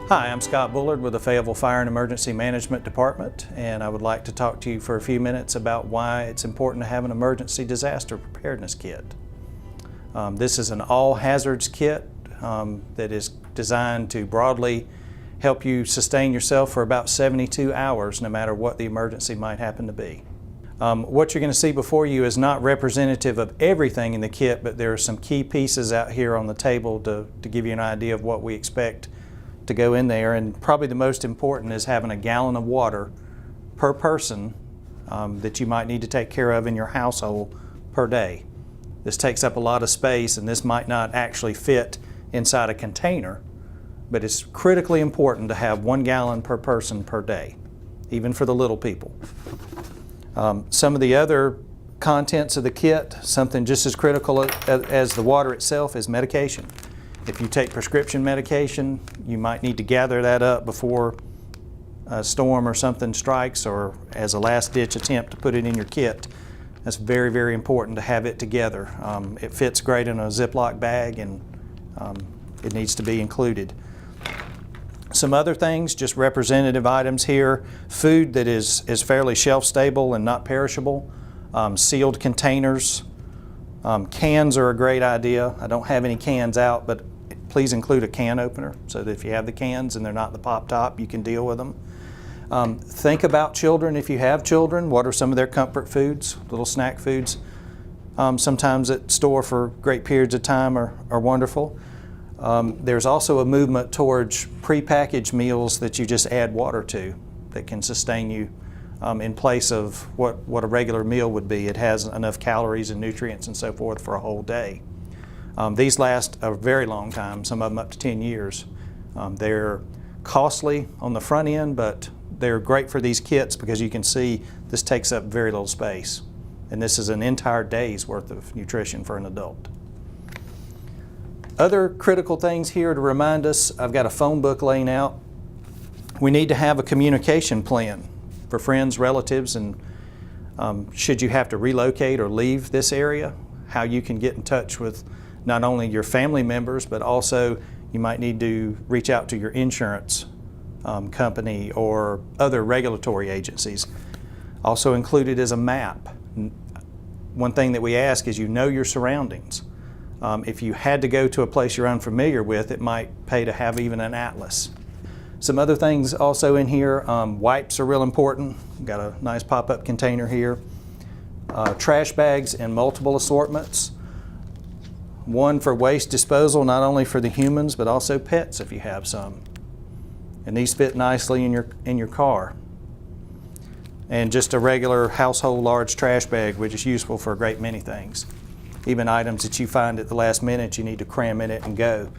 Hi, I'm Scott Bullard with the Fayetteville Fire and Emergency Management Department, and I would like to talk to you for a few minutes about why it's important to have an emergency disaster preparedness kit. This is an all hazards kit that is designed to broadly help you sustain yourself for about 72 hours no matter what the emergency might happen to be. What you're going to see before you is not representative of everything in the kit, but there are some key pieces out here on the table to give you an idea of what we expect to go in there, and probably the most important is having a gallon of water per person that you might need to take care of in your household per day. This takes up a lot of space, and this might not actually fit inside a container, but it's critically important to have 1 gallon per person per day, even for the little people. Some of the other contents of the kit, something just as critical as the water itself, is medication. If you take prescription medication, you might need to gather that up before a storm or something strikes, or as a last-ditch attempt to put it in your kit. That's very, very important to have it together. It fits great in a Ziploc bag, and it needs to be included. Some other things, just representative items here: food that is fairly shelf-stable and not perishable, sealed containers. Cans are a great idea. I don't have any cans out, but please include a can opener so that if you have the cans and they're not the pop top, you can deal with them. Think about children if you have children. What are some of their comfort foods, little snack foods? Sometimes at store for great periods of time are wonderful. There's also a movement towards prepackaged meals that you just add water to that can sustain you in place of what a regular meal would be. It has enough calories and nutrients and so forth for a whole day. These last a very long time, some of them up to 10 years. They're costly on the front end, but they're great for these kits because you can see this takes up very little space. And this is an entire day's worth of nutrition for an adult. Other critical things here to remind us: I've got a phone book laying out. We need to have a communication plan for friends, relatives, and should you have to relocate or leave this area, how you can get in touch with not only your family members, but also you might need to reach out to your insurance company or other regulatory agencies. Also included is a map. One thing that we ask is you know your surroundings. If you had to go to a place you're unfamiliar with, it might pay to have even an atlas. Some other things also in here: wipes are real important. Got a nice pop-up container here. Trash bags in multiple assortments. One for waste disposal, not only for the humans, but also pets if you have some. And these fit nicely in your car. And just a regular household large trash bag, which is useful for a great many things. Even items that you find at the last minute, you need to cram in it and go.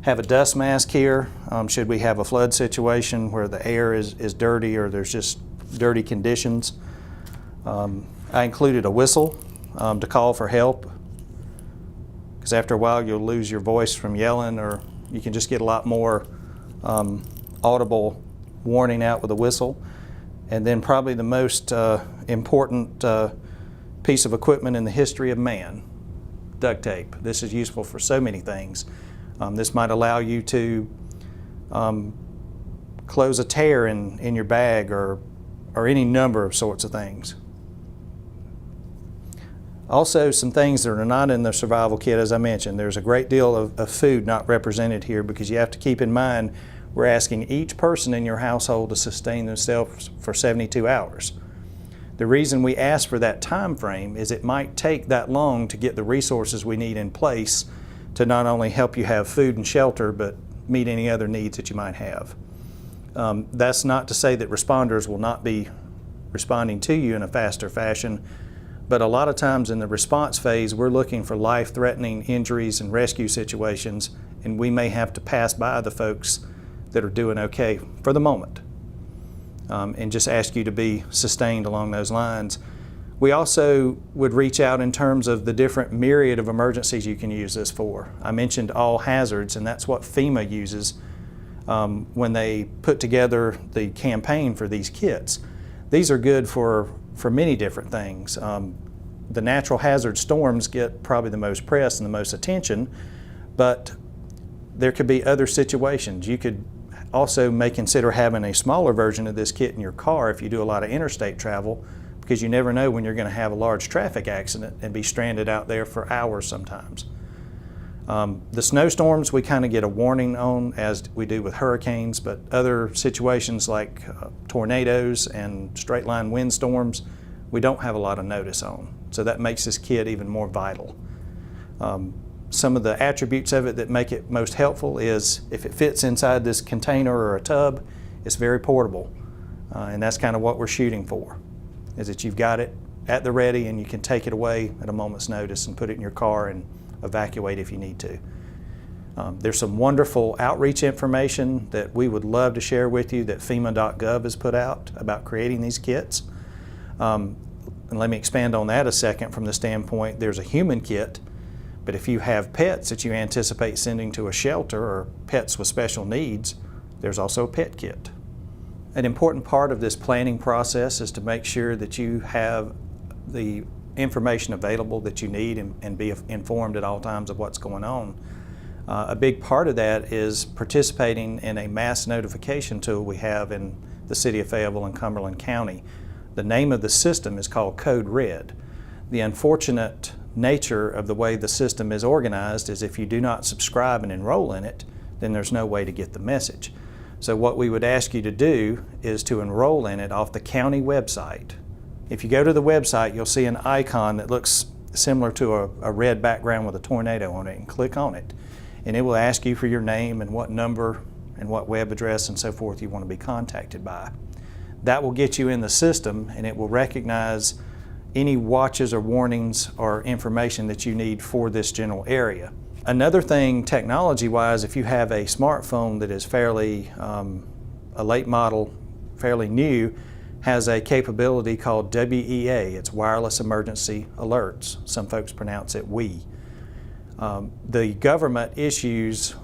Have a dust mask here, should we have a flood situation where the air is dirty or there's just dirty conditions. I included a whistle to call for help, because after a while you'll lose your voice from yelling, or you can just get a lot more audible warning out with a whistle. And then probably the most important piece of equipment in the history of man: duct tape. This is useful for so many things. This might allow you to close a tear in your bag, or any number of sorts of things. Also, some things that are not in the survival kit, as I mentioned. There's a great deal of food not represented here, because you have to keep in mind we're asking each person in your household to sustain themselves for 72 hours. The reason we ask for that time frame is it might take that long to get the resources we need in place to not only help you have food and shelter, but meet any other needs that you might have. That's not to say that responders will not be responding to you in a faster fashion, but a lot of times in the response phase, we're looking for life-threatening injuries and rescue situations, and we may have to pass by the folks that are doing okay for the moment, and just ask you to be sustained along those lines. We also would reach out in terms of the different myriad of emergencies you can use this for. I mentioned all hazards, and that's what FEMA uses when they put together the campaign for these kits. These are good for many different things. The natural hazard storms get probably the most press and the most attention, but there could be other situations. You could also may consider having a smaller version of this kit in your car if you do a lot of interstate travel, because you never know when you're going to have a large traffic accident and be stranded out there for hours sometimes. The snowstorms we kind of get a warning on, as we do with hurricanes, but other situations like tornadoes and straight line windstorms, we don't have a lot of notice on. So that makes this kit even more vital. Some of the attributes of it that make it most helpful is if it fits inside this container or a tub, it's very portable. And that's kind of what we're shooting for, is that you've got it at the ready and you can take it away at a moment's notice and put it in your car and evacuate if you need to. There's some wonderful outreach information that we would love to share with you that FEMA.gov has put out about creating these kits. And let me expand on that a second from the standpoint, there's a human kit, but if you have pets that you anticipate sending to a shelter or pets with special needs, there's also a pet kit. An important part of this planning process is to make sure that you have the information available that you need and be informed at all times of what's going on. A big part of that is participating in a mass notification tool we have in the city of Fayetteville and Cumberland County. The name of the system is called Code Red. The unfortunate nature of the way the system is organized is if you do not subscribe and enroll in it, then there's no way to get the message. So what we would ask you to do is to enroll in it off the county website. If you go to the website, you'll see an icon that looks similar to a red background with a tornado on it, and click on it. And it will ask you for your name and what number and what web address and so forth you want to be contacted by. That will get you in the system, and it will recognize any watches or warnings or information that you need for this general area. Another thing technology-wise, if you have a smartphone that is fairly a late model, fairly new, has a capability called WEA. It's Wireless Emergency Alerts. Some folks pronounce it WE. The government issues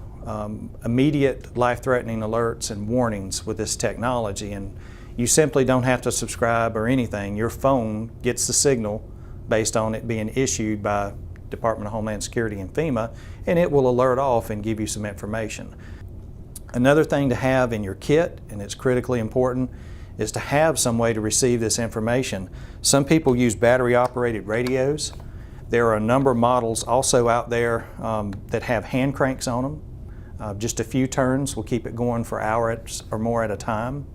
immediate life-threatening alerts and warnings with this technology, and you simply don't have to subscribe or anything. Your phone gets the signal based on it being issued by Department of Homeland Security and FEMA, and it will alert off and give you some information. Another thing to have in your kit, and it's critically important, is to have some way to receive this information. Some people use battery-operated radios. There are a number of models also out there that have hand cranks on them. Just a few turns will keep it going for hours or more at a time.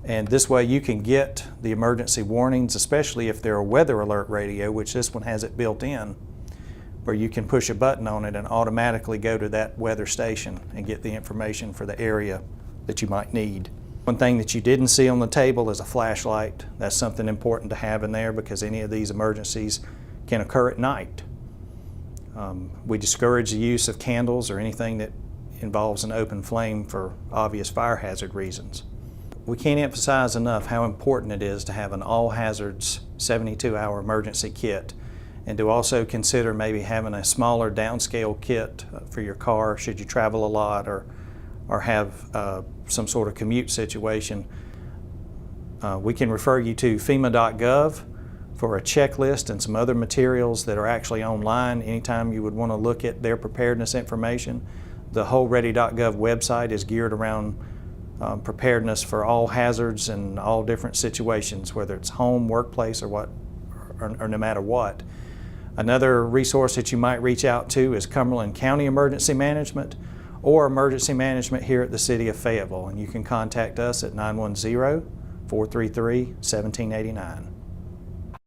And this way you can get the emergency warnings, especially if they're a weather alert radio, which this one has it built in, where you can push a button on it and automatically go to that weather station and get the information for the area that you might need. One thing that you didn't see on the table is a flashlight. That's something important to have in there because any of these emergencies can occur at night. We discourage the use of candles or anything that involves an open flame for obvious fire hazard reasons. We can't emphasize enough how important it is to have an all hazards 72-hour emergency kit, and to also consider maybe having a smaller downscale kit for your car should you travel a lot or have some sort of commute situation. We can refer you to FEMA.gov for a checklist and some other materials that are actually online anytime you would want to look at their preparedness information. The whole ready.gov website is geared around preparedness for all hazards and all different situations, whether it's home, workplace, or no matter what. Another resource that you might reach out to is Cumberland County Emergency Management or Emergency Management here at the City of Fayetteville, and you can contact us at 910-433-1789.